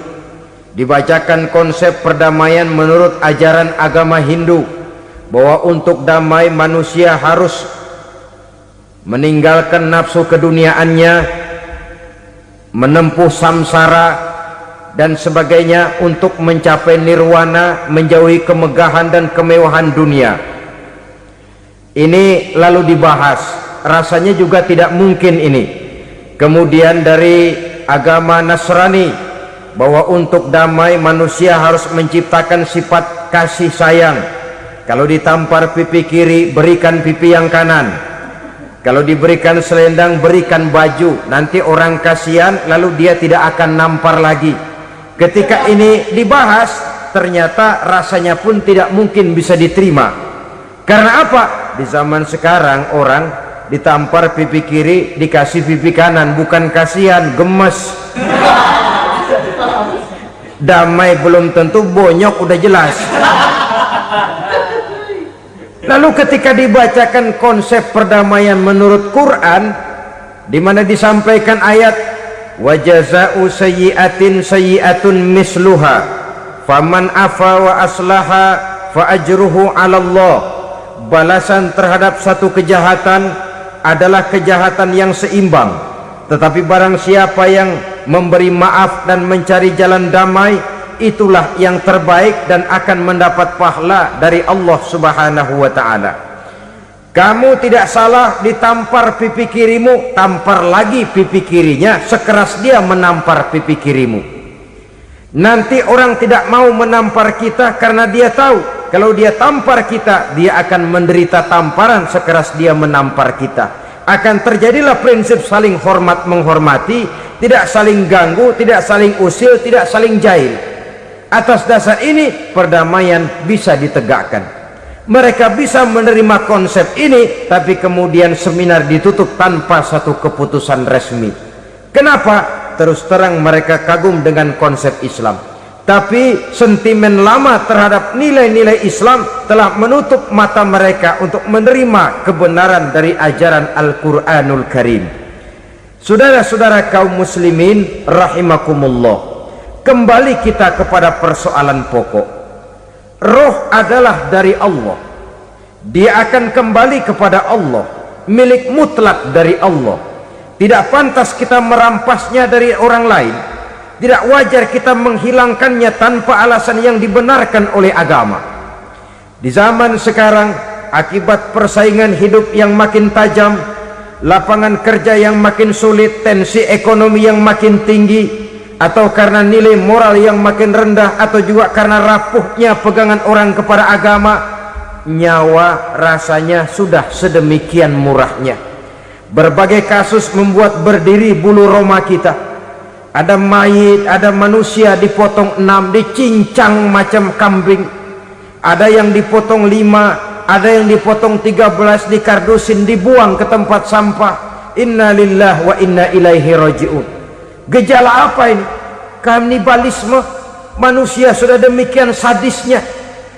dibacakan konsep perdamaian menurut ajaran agama Hindu, bahwa untuk damai manusia harus meninggalkan nafsu keduniaannya, menempuh samsara dan sebagainya untuk mencapai nirwana, menjauhi kemegahan dan kemewahan dunia. Ini lalu dibahas, rasanya juga tidak mungkin ini. Kemudian dari agama Nasrani, bahwa untuk damai manusia harus menciptakan sifat kasih sayang. Kalau ditampar pipi kiri, berikan pipi yang kanan. Kalau diberikan selendang, berikan baju. Nanti orang kasihan, lalu dia tidak akan nampar lagi. Ketika ini dibahas, ternyata rasanya pun tidak mungkin bisa diterima. Karena apa? Di zaman sekarang orang ditampar pipi kiri, dikasih pipi kanan, bukan kasihan, gemes. Damai belum tentu, bonyok udah jelas. Lalu ketika dibacakan konsep perdamaian menurut Quran, di mana disampaikan ayat wa jazaa'u sayyi'atin sayyi'atun misluha faman afa wa aslaha fa ajruhu 'ala Allah. Balasan terhadap satu kejahatan adalah kejahatan yang seimbang, tetapi barang siapa yang memberi maaf dan mencari jalan damai, itulah yang terbaik dan akan mendapat pahala dari Allah Subhanahu wa ta'ala. Kamu tidak salah ditampar pipi kirimu, tampar lagi pipi kirinya sekeras dia menampar pipi kirimu. Nanti orang tidak mau menampar kita karena dia tahu kalau dia tampar kita, dia akan menderita tamparan sekeras dia menampar kita. Akan terjadilah prinsip saling hormat menghormati, tidak saling ganggu, tidak saling usil, tidak saling jahil. Atas dasar ini perdamaian bisa ditegakkan. Mereka bisa menerima konsep ini, tapi kemudian seminar ditutup tanpa satu keputusan resmi. Kenapa? Terus terang mereka kagum dengan konsep Islam, tapi sentimen lama terhadap nilai-nilai Islam telah menutup mata mereka untuk menerima kebenaran dari ajaran Al-Quranul Karim. Saudara-saudara kaum muslimin rahimakumullah, kembali kita kepada persoalan pokok. Roh adalah dari Allah, dia akan kembali kepada Allah, milik mutlak dari Allah. Tidak pantas kita merampasnya dari orang lain. Tidak wajar kita menghilangkannya tanpa alasan yang dibenarkan oleh agama. Di zaman sekarang, akibat persaingan hidup yang makin tajam, lapangan kerja yang makin sulit, tensi ekonomi yang makin tinggi, atau karena nilai moral yang makin rendah, atau juga karena rapuhnya pegangan orang kepada agama, nyawa rasanya sudah sedemikian murahnya. Berbagai kasus membuat berdiri bulu roma kita. Ada mayit, ada manusia dipotong 6, dicincang macam kambing. Ada yang dipotong 5, ada yang dipotong 13, dikardusin, dibuang ke tempat sampah. Inna lillahi wa inna ilaihi raji'un. Gejala apa ini? Kanibalisme. Manusia sudah demikian sadisnya,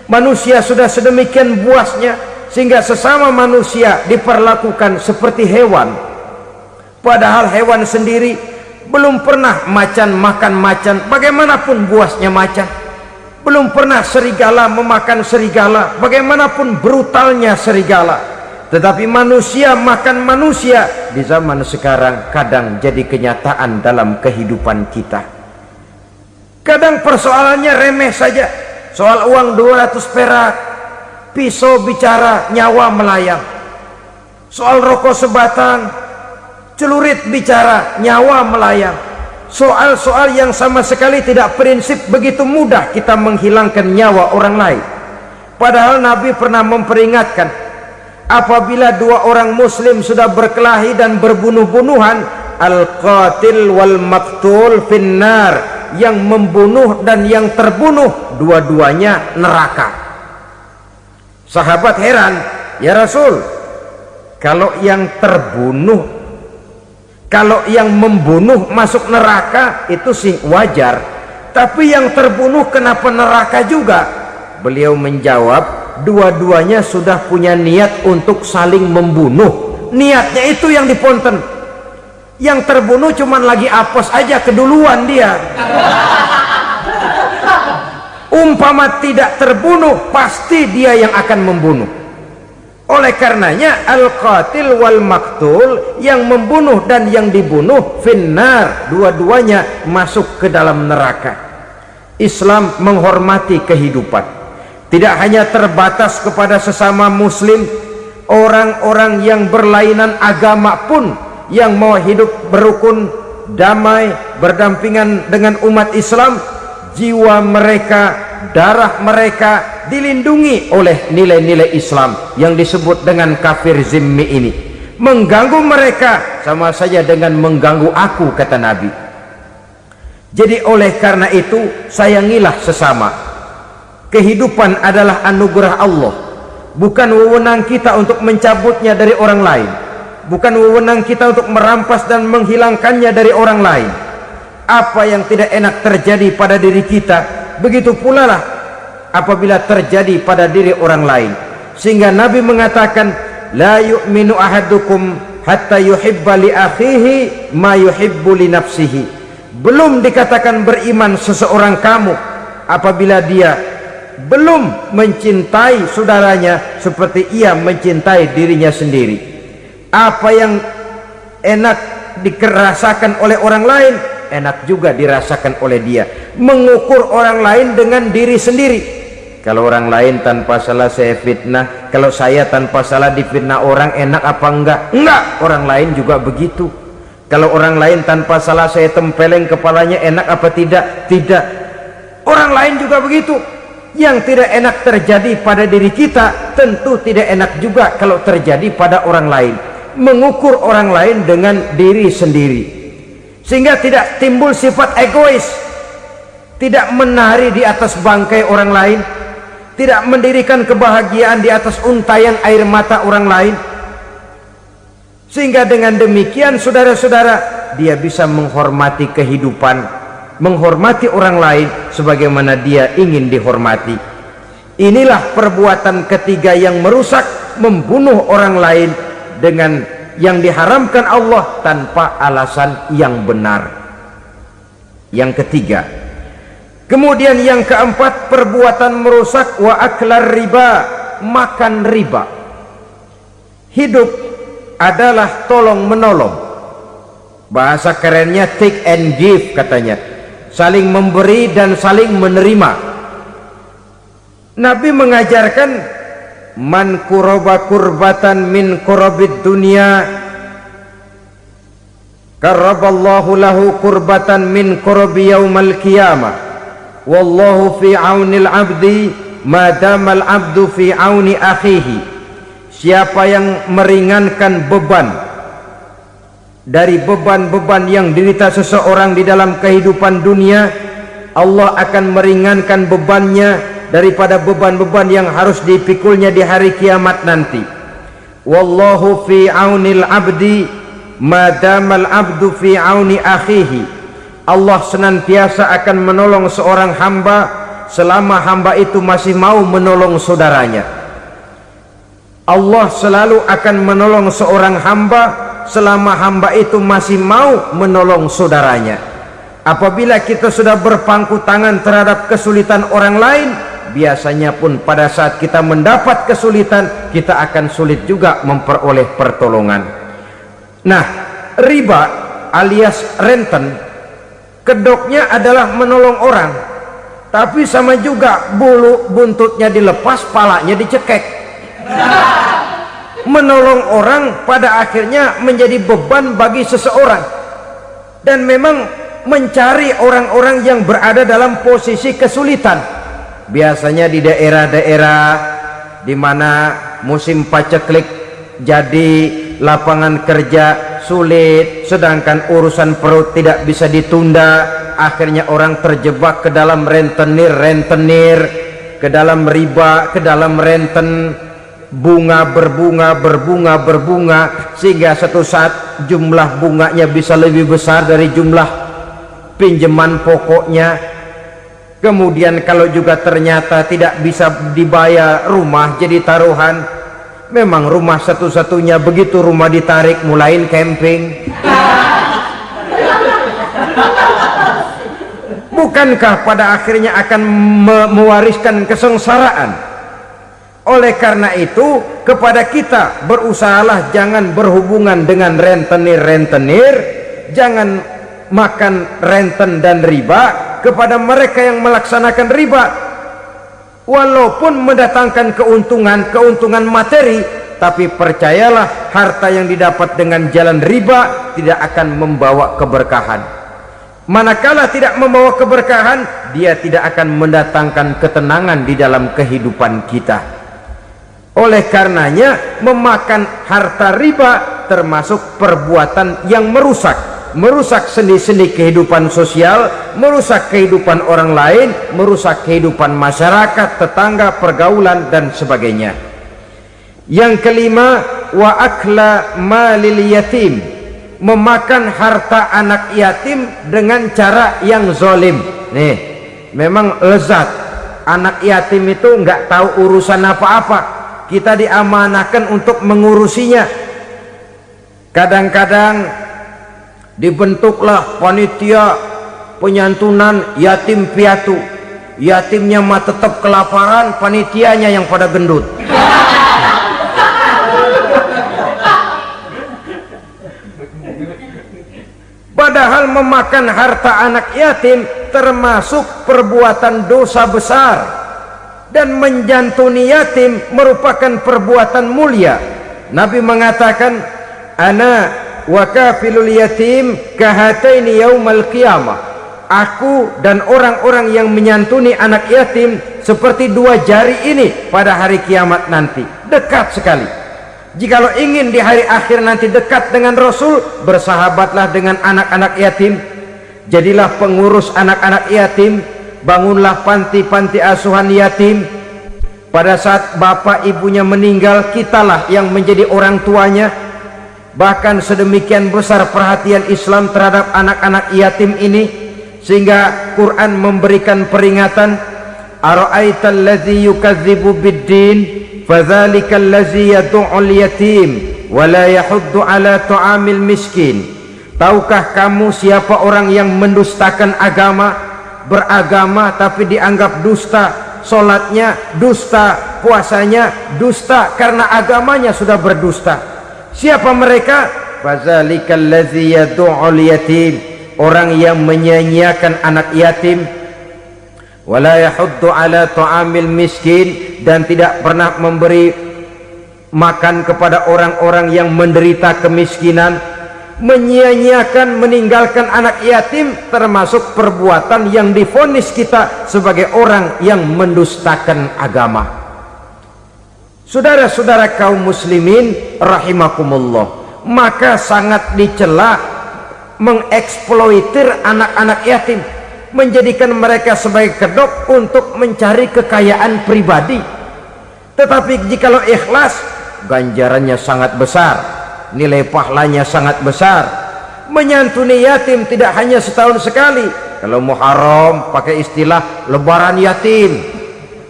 manusia sudah sedemikian buasnya, sehingga sesama manusia diperlakukan seperti hewan. Padahal hewan sendiri belum pernah macan makan macan, bagaimanapun buasnya macan. Belum pernah serigala memakan serigala, bagaimanapun brutalnya serigala. Tetapi manusia makan manusia di zaman sekarang kadang jadi kenyataan dalam kehidupan kita. Kadang persoalannya remeh saja, soal uang 200 perak, pisau bicara, nyawa melayang. Soal rokok sebatang, celurit bicara, nyawa melayang. Soal-soal yang sama sekali tidak prinsip, begitu mudah kita menghilangkan nyawa orang lain. Padahal Nabi pernah memperingatkan, apabila dua orang muslim sudah berkelahi dan berbunuh-bunuhan, al-qatil wal maktul finnar, yang membunuh dan yang terbunuh dua-duanya neraka. Sahabat heran, ya Rasul, kalau yang terbunuh, kalau yang membunuh masuk neraka itu sih wajar, tapi yang terbunuh kenapa neraka juga? Beliau menjawab, dua-duanya sudah punya niat untuk saling membunuh. Niatnya itu yang diponten. Yang terbunuh cuman lagi apes aja, keduluan dia. Umpama tidak terbunuh, pasti dia yang akan membunuh. Oleh karenanya al-qatil wal maktul, yang membunuh dan yang dibunuh finnar, dua-duanya masuk ke dalam neraka. Islam menghormati kehidupan, tidak hanya terbatas kepada sesama muslim. Orang-orang yang berlainan agama pun yang mau hidup berukun, damai, berdampingan dengan umat Islam, jiwa mereka, darah mereka dilindungi oleh nilai-nilai Islam yang disebut dengan kafir zimmi ini. Mengganggu mereka sama saja dengan mengganggu aku, kata Nabi. Jadi oleh karena itu, sayangilah sesama. Kehidupan adalah anugerah Allah, bukan wewenang kita untuk mencabutnya dari orang lain, bukan wewenang kita untuk merampas dan menghilangkannya dari orang lain. Apa yang tidak enak terjadi pada diri kita, begitu pula lah apabila terjadi pada diri orang lain. Sehingga Nabi mengatakan, la yu'minu ahadukum hatta yuhibba li akhihi ma yuhibbu li nafsihi. Belum dikatakan beriman seseorang kamu apabila dia belum mencintai saudaranya seperti ia mencintai dirinya sendiri. Apa yang enak dirasakan oleh orang lain, enak juga dirasakan oleh dia. Mengukur orang lain dengan diri sendiri. Kalau orang lain tanpa salah saya fitnah, kalau saya tanpa salah difitnah orang, enak apa enggak? Enggak, orang lain juga begitu. Kalau orang lain tanpa salah saya tempeleng kepalanya, enak apa tidak? Tidak. Orang lain juga begitu. Yang tidak enak terjadi pada diri kita, tentu tidak enak juga kalau terjadi pada orang lain. Mengukur orang lain dengan diri sendiri, sehingga tidak timbul sifat egois, tidak menari di atas bangkai orang lain, tidak mendirikan kebahagiaan di atas untayan air mata orang lain. Sehingga dengan demikian saudara-saudara, dia bisa menghormati kehidupan, menghormati orang lain sebagaimana dia ingin dihormati. Inilah perbuatan ketiga yang merusak, membunuh orang lain dengan yang diharamkan Allah tanpa alasan yang benar. Yang ketiga. Kemudian yang keempat, perbuatan merusak wa aklar riba, makan riba. Hidup adalah tolong menolong. Bahasa kerennya take and give katanya. Saling memberi dan saling menerima. Nabi mengajarkan man kuraba kurbatan min kurabid dunya karaballahu lahu kurbatan min kurabi yaumal qiyamah wallahu fi aunil abdi madamal abdu fi auni akhihi. Siapa yang meringankan beban dari beban-beban yang diderita seseorang di dalam kehidupan dunia, Allah akan meringankan bebannya daripada beban-beban yang harus dipikulnya di hari kiamat nanti. Wallahu fi aunil abdi madamal abdu fi auni akhihi. Allah senantiasa akan menolong seorang hamba selama hamba itu masih mau menolong saudaranya. Allah selalu akan menolong seorang hamba selama hamba itu masih mau menolong saudaranya. Apabila kita sudah berpangku tangan terhadap kesulitan orang lain, biasanya pun pada saat kita mendapat kesulitan, kita akan sulit juga memperoleh pertolongan. Nah, riba alias renten, kedoknya adalah menolong orang, tapi sama juga bulu buntutnya dilepas, palanya dicekek. Menolong orang pada akhirnya menjadi beban bagi seseorang, dan memang mencari orang-orang yang berada dalam posisi kesulitan. Biasanya di daerah-daerah di mana musim paceklik jadi lapangan kerja sulit, sedangkan urusan perut tidak bisa ditunda, akhirnya orang terjebak ke dalam rentenir, ke dalam riba, ke dalam renten, bunga berbunga, sehingga satu saat jumlah bunganya bisa lebih besar dari jumlah pinjaman pokoknya. Kemudian kalau juga ternyata tidak bisa dibayar, rumah jadi taruhan. Memang rumah satu-satunya, begitu rumah ditarik mulain camping. Bukankah pada akhirnya akan mewariskan kesengsaraan? Oleh karena itu, kepada kita berusahalah jangan berhubungan dengan rentenir, jangan makan renten dan riba. Kepada mereka yang melaksanakan riba, walaupun mendatangkan keuntungan materi, tapi percayalah harta yang didapat dengan jalan riba tidak akan membawa keberkahan. Manakala tidak membawa keberkahan, dia tidak akan mendatangkan ketenangan di dalam kehidupan kita. Oleh karenanya, memakan harta riba termasuk perbuatan yang merusak sendi-sendi kehidupan sosial, merusak kehidupan orang lain, merusak kehidupan masyarakat, tetangga, pergaulan dan sebagainya. Yang kelima, wa akla malil yatim, memakan harta anak yatim dengan cara yang zalim. Nih, memang lezat. Anak yatim itu nggak tahu urusan apa-apa, kita diamanahkan untuk mengurusinya. Kadang-kadang dibentuklah panitia penyantunan yatim piatu, yatimnya mah tetap kelaparan, panitianya yang pada gendut. Padahal memakan harta anak yatim termasuk perbuatan dosa besar, dan menjantuni yatim merupakan perbuatan mulia. Nabi mengatakan, ana wa kafilul yatim kahataini yaumal qiyamah. Aku dan orang-orang yang menyantuni anak yatim seperti dua jari ini pada hari kiamat nanti. Dekat sekali. Jikalau ingin di hari akhir nanti dekat dengan Rasul, bersahabatlah dengan anak-anak yatim. Jadilah pengurus anak-anak yatim. Bangunlah panti-panti asuhan yatim. Pada saat bapak ibunya meninggal, kitalah yang menjadi orang tuanya. Bahkan sedemikian besar perhatian Islam terhadap anak-anak yatim ini, sehingga Quran memberikan peringatan, ara'aital ladzi yukadzibu biddin fadzalikal ladzi yad'ul yatim wa la yahuddu ala ta'amil miskin. Tahukah kamu siapa orang yang mendustakan agama, beragama tapi dianggap dusta, salatnya dusta, puasanya dusta karena agamanya sudah berdusta. Siapa mereka? Fadzalikal ladzi yad'ul yatim, orang yang menyia-nyiakan anak yatim, wala yahuddu ala ta'amil miskin, dan tidak pernah memberi makan kepada orang-orang yang menderita kemiskinan. Menyia-nyiakan, meninggalkan anak yatim termasuk perbuatan yang divonis kita sebagai orang yang mendustakan agama. Saudara-saudara kaum muslimin rahimakumullah, maka sangat dicela mengeksploitir anak-anak yatim, menjadikan mereka sebagai kedok untuk mencari kekayaan pribadi. Tetapi jikalau ikhlas, ganjarannya sangat besar, nilai pahalanya sangat besar. Menyantuni yatim tidak hanya setahun sekali. Kalau Muharram pakai istilah lebaran yatim,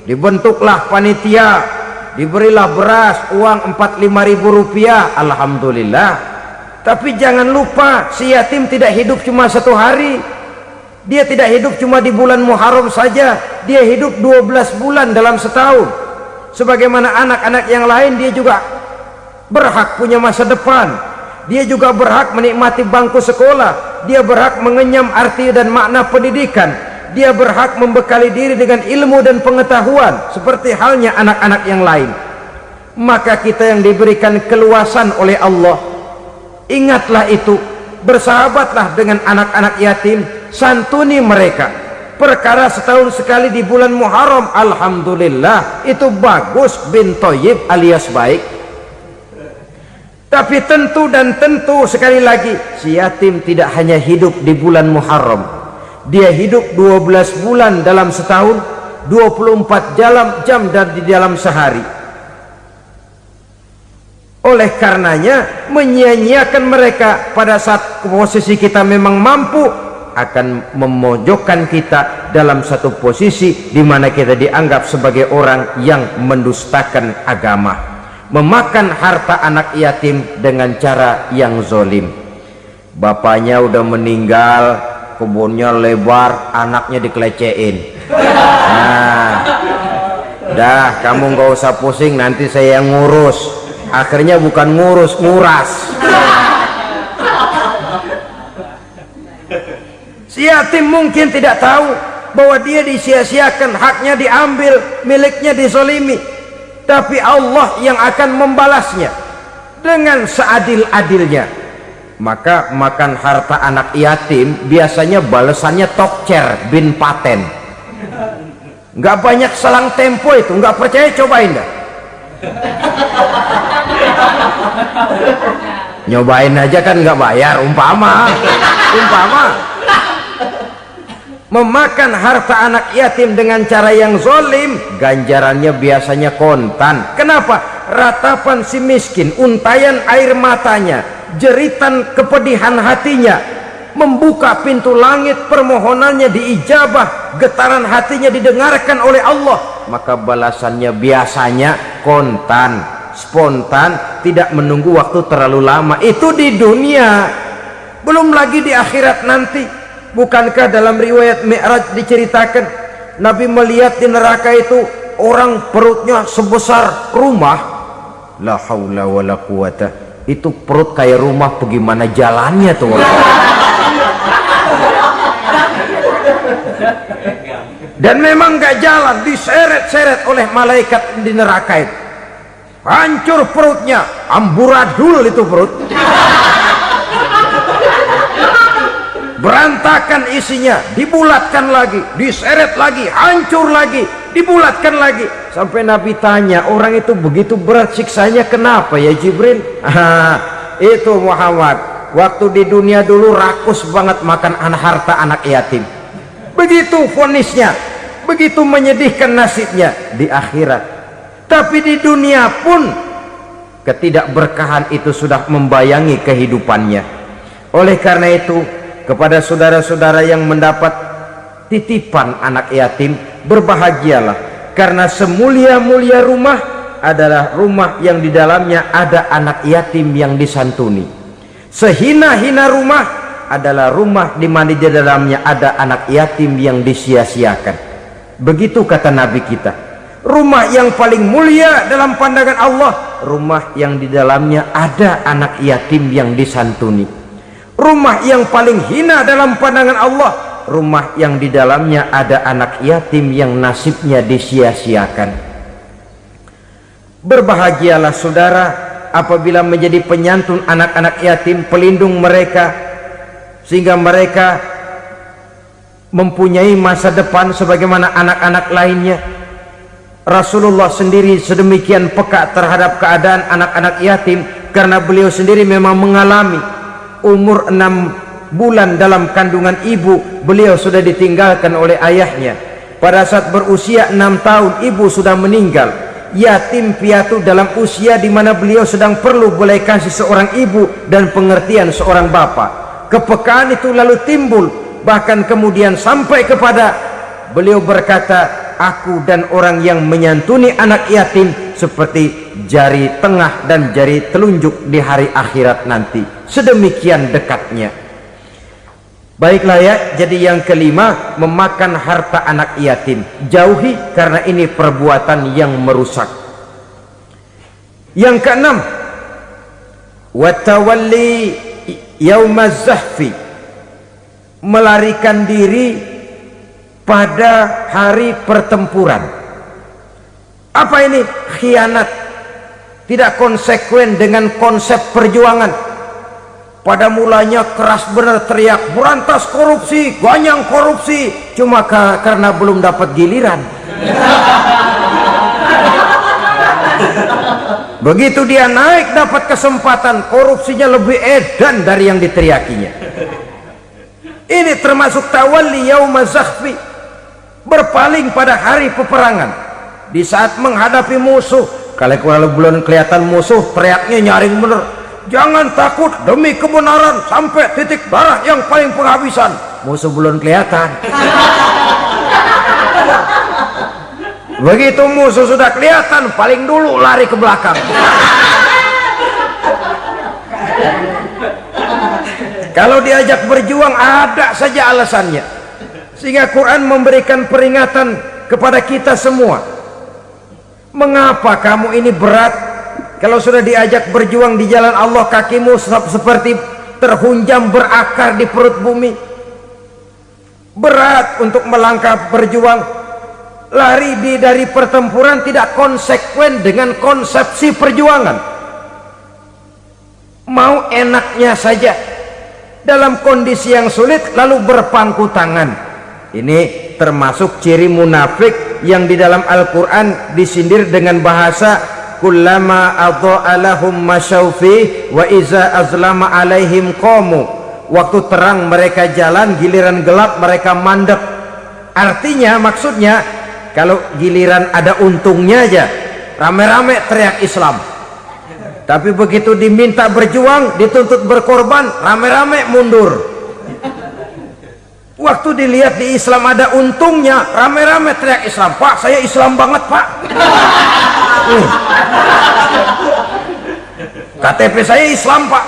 dibentuklah panitia, diberilah beras, uang 45.000 rupiah, alhamdulillah. Tapi jangan lupa, si yatim tidak hidup cuma satu hari. Dia tidak hidup cuma di bulan Muharram saja. Dia hidup 12 bulan dalam setahun. Sebagaimana anak-anak yang lain, dia juga berhak punya masa depan. Dia juga berhak menikmati bangku sekolah. Dia berhak mengenyam arti dan makna pendidikan. Dia berhak membekali diri dengan ilmu dan pengetahuan seperti halnya anak-anak yang lain. Maka kita yang diberikan keluasan oleh Allah, ingatlah itu, bersahabatlah dengan anak-anak yatim, santuni mereka. Perkara setahun sekali di bulan Muharram, alhamdulillah, itu bagus, bin Thayyib alias baik. Tapi tentu dan tentu, sekali lagi, si yatim tidak hanya hidup di bulan Muharram. Dia hidup 12 bulan dalam setahun, 24 jam di dalam sehari. Oleh karenanya, menyia-nyiakan mereka pada saat posisi kita memang mampu akan memojokkan kita dalam satu posisi di mana kita dianggap sebagai orang yang mendustakan agama, memakan harta anak yatim dengan cara yang zolim. Bapaknya udah meninggal, kebunnya lebar, anaknya dikelecehin. Nah, dah kamu nggak usah pusing, nanti saya yang ngurus. Akhirnya bukan ngurus, nguras. Si yatim mungkin tidak tahu bahwa dia disia-siakan, haknya diambil, miliknya dizolimi. Tapi Allah yang akan membalasnya dengan seadil-adilnya. Maka makan harta anak yatim biasanya balasannya tokcer bin paten. Nggak banyak selang tempo itu, nggak percaya cobain dah. Nyobain aja kan nggak bayar, umpama memakan harta anak yatim dengan cara yang zolim, ganjarannya biasanya kontan. Kenapa? Ratapan si miskin, untayan air matanya, jeritan kepedihan hatinya, membuka pintu langit, permohonannya diijabah, getaran hatinya didengarkan oleh Allah, maka balasannya biasanya kontan, spontan, tidak menunggu waktu terlalu lama. Itu di dunia, belum lagi di akhirat nanti. Bukankah dalam riwayat Mi'raj diceritakan Nabi melihat di neraka itu orang perutnya sebesar rumah? La haula wala quwata. Itu perut kayak rumah, bagaimana jalannya tuh? Dan memang gak jalan, diseret-seret oleh malaikat di neraka itu. Hancur perutnya, amburadul itu perut. Berantakan isinya, dibulatkan lagi, diseret lagi, hancur lagi, dibulatkan lagi. Sampai Nabi tanya, orang itu begitu berat siksanya kenapa ya Jibril? Itu Muhammad, waktu di dunia dulu rakus banget makan harta anak yatim. Begitu vonisnya, begitu menyedihkan nasibnya di akhirat. Tapi di dunia pun ketidakberkahan itu sudah membayangi kehidupannya. Oleh karena itu, kepada saudara-saudara yang mendapat titipan anak yatim, berbahagialah, karena semulia-mulia rumah adalah rumah yang di dalamnya ada anak yatim yang disantuni. Sehina-hina rumah adalah rumah di mana di dalamnya ada anak yatim yang disia-siakan. Begitu kata Nabi kita. Rumah yang paling mulia dalam pandangan Allah, rumah yang di dalamnya ada anak yatim yang disantuni. Rumah yang paling hina dalam pandangan Allah, rumah yang di dalamnya ada anak yatim yang nasibnya disia-siakan. Berbahagialah saudara apabila menjadi penyantun anak-anak yatim, pelindung mereka, sehingga mereka mempunyai masa depan sebagaimana anak-anak lainnya. Rasulullah sendiri sedemikian peka terhadap keadaan anak-anak yatim, karena beliau sendiri memang mengalami. Umur 6 bulan dalam kandungan ibu, beliau sudah ditinggalkan oleh ayahnya. Pada saat berusia 6 tahun, ibu sudah meninggal. Yatim piatu dalam usia di mana beliau sedang perlu belas kasih seorang ibu dan pengertian seorang bapa. Kepekaan itu lalu timbul, bahkan kemudian sampai kepada beliau berkata, aku dan orang yang menyantuni anak yatim seperti jari tengah dan jari telunjuk di hari akhirat nanti. Sedemikian dekatnya. Baiklah ya, jadi yang kelima, memakan harta anak yatim. Jauhi, karena ini perbuatan yang merusak. Yang keenam, watawalli yaumaz zahfi, melarikan diri pada hari pertempuran. Apa ini? Khianat, tidak konsekuen dengan konsep perjuangan. Pada mulanya keras benar teriak berantas korupsi, ganyang korupsi, cuma karena belum dapat giliran. Begitu dia naik dapat kesempatan, korupsinya lebih edan dari yang diteriakinya. Ini termasuk tawalli yaumaz zahfi, berpaling pada hari peperangan. Di saat menghadapi musuh, kalau belum kelihatan musuh, teriaknya nyaring bener, jangan takut demi kebenaran sampai titik darah yang paling penghabisan. Musuh belum kelihatan. Begitu musuh sudah kelihatan, paling dulu lari ke belakang. Kalau diajak berjuang ada saja alasannya. Sehingga Quran memberikan peringatan kepada kita semua. Mengapa kamu ini berat? Kalau sudah diajak berjuang di jalan Allah, kakimu seperti terhunjam berakar di perut bumi. Berat untuk melangkah berjuang. Lari dari pertempuran tidak konsekuen dengan konsepsi perjuangan. Mau enaknya saja dalam kondisi yang sulit lalu berpangku tangan. Ini termasuk ciri munafik yang di dalam Al-Quran disindir dengan bahasa kullama adha'a lahum masyaufi wa iza azlama alaihim qamu. Waktu terang mereka jalan, giliran gelap mereka mandek. Artinya, maksudnya, kalau giliran ada untungnya aja rame-rame teriak Islam, tapi begitu diminta berjuang, dituntut berkorban, rame-rame mundur. Waktu dilihat di Islam ada untungnya, rame-rame teriak Islam. Pak, saya Islam banget Pak. KTP saya Islam Pak,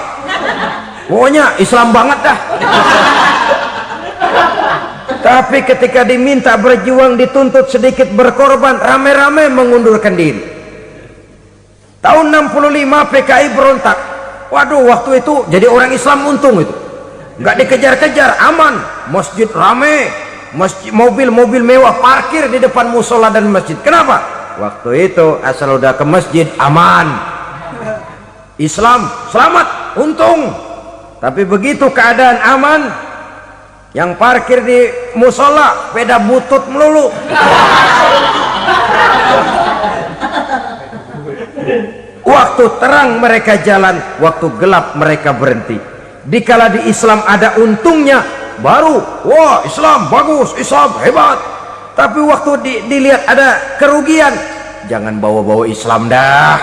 pokoknya Islam banget dah. Tapi ketika diminta berjuang, dituntut sedikit berkorban, rame-rame mengundurkan diri. Tahun 65 PKI berontak. Waduh, waktu itu jadi orang Islam untung itu. Nggak dikejar-kejar, aman. Masjid rame, mobil-mobil mewah parkir di depan musola dan masjid. Kenapa? Waktu itu asal udah ke masjid aman, Islam selamat, untung. Tapi begitu keadaan aman, yang parkir di musola sepeda butut melulu. Waktu terang mereka jalan, waktu gelap mereka berhenti. Dikala di Islam ada untungnya, baru wah Islam bagus, Islam hebat. Tapi waktu dilihat ada kerugian, jangan bawa-bawa Islam dah.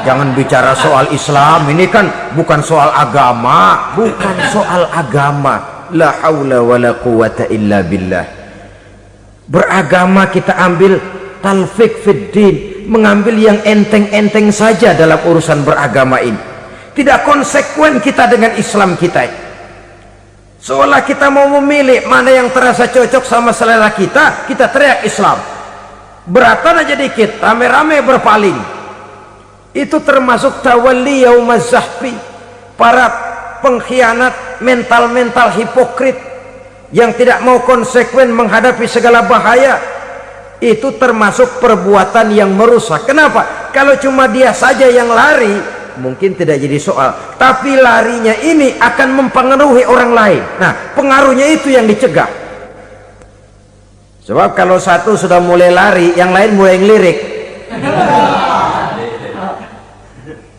Jangan bicara soal Islam, ini kan bukan soal agama, bukan soal agama. La haula wala quwata illa billah. Beragama kita ambil talfik fid din, mengambil yang enteng-enteng saja dalam urusan beragama ini. Tidak konsekuen kita dengan Islam kita. Seolah kita mau memilih mana yang terasa cocok sama selera kita, kita teriak Islam. Beratan aja dikit, rame-rame berpaling. Itu termasuk tawalli yaumaz zahfi, para pengkhianat, mental-mental hipokrit yang tidak mau konsekuen menghadapi segala bahaya. Itu termasuk perbuatan yang merusak. Kenapa? Kalau cuma dia saja yang lari, mungkin tidak jadi soal. Tapi larinya ini akan mempengaruhi orang lain. Nah, pengaruhnya itu yang dicegah. Sebab kalau satu sudah mulai lari, yang lain mulai ngelirik.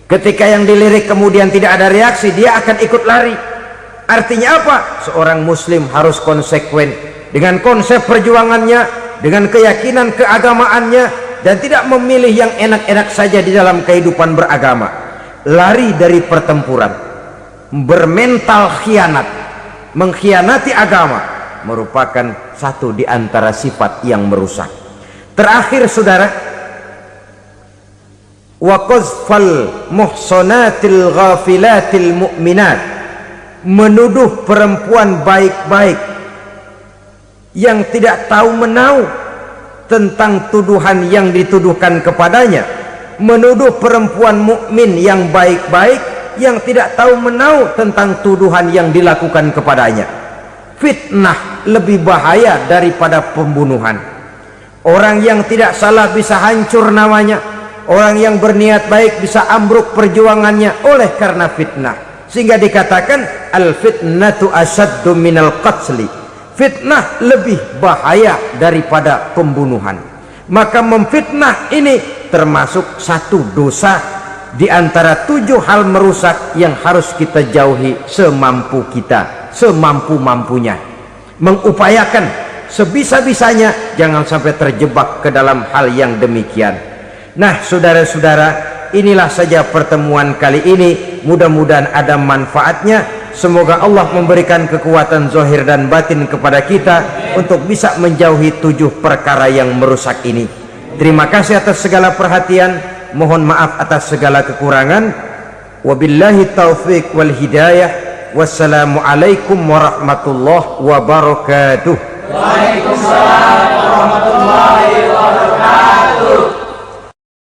Ketika yang dilirik kemudian tidak ada reaksi, dia akan ikut lari. Artinya apa? Seorang muslim harus konsekuen dengan konsep perjuangannya, dengan keyakinan keagamaannya, dan tidak memilih yang enak-enak saja di dalam kehidupan beragama. Lari dari pertempuran, bermental khianat, mengkhianati agama, merupakan satu di antara sifat yang merusak. Terakhir saudara, wa qazfal muhsanatil ghafilatil mu'minat, menuduh perempuan baik-baik yang tidak tahu menahu tentang tuduhan yang dituduhkan kepadanya, menuduh perempuan mukmin yang baik-baik yang tidak tahu menahu tentang tuduhan yang dilakukan kepadanya. Fitnah lebih bahaya daripada pembunuhan. Orang yang tidak salah bisa hancur namanya, orang yang berniat baik bisa ambruk perjuangannya oleh karena fitnah. Sehingga dikatakan al fitnatu asyaddu minal qatli, fitnah lebih bahaya daripada pembunuhan. Maka memfitnah ini termasuk satu dosa di antara 7 hal merusak yang harus kita jauhi semampu kita, semampu-mampunya. Mengupayakan sebisa-bisanya jangan sampai terjebak ke dalam hal yang demikian. Nah saudara-saudara, inilah saja pertemuan kali ini. Mudah-mudahan ada manfaatnya. Semoga Allah memberikan kekuatan zahir dan batin kepada kita untuk bisa menjauhi 7 perkara yang merusak ini. Terima kasih atas segala perhatian, mohon maaf atas segala kekurangan. Wabillahi taufiq wal hidayah. Wassalamualaikum warahmatullahi wabarakatuh. Waalaikumsalam warahmatullahi wabarakatuh.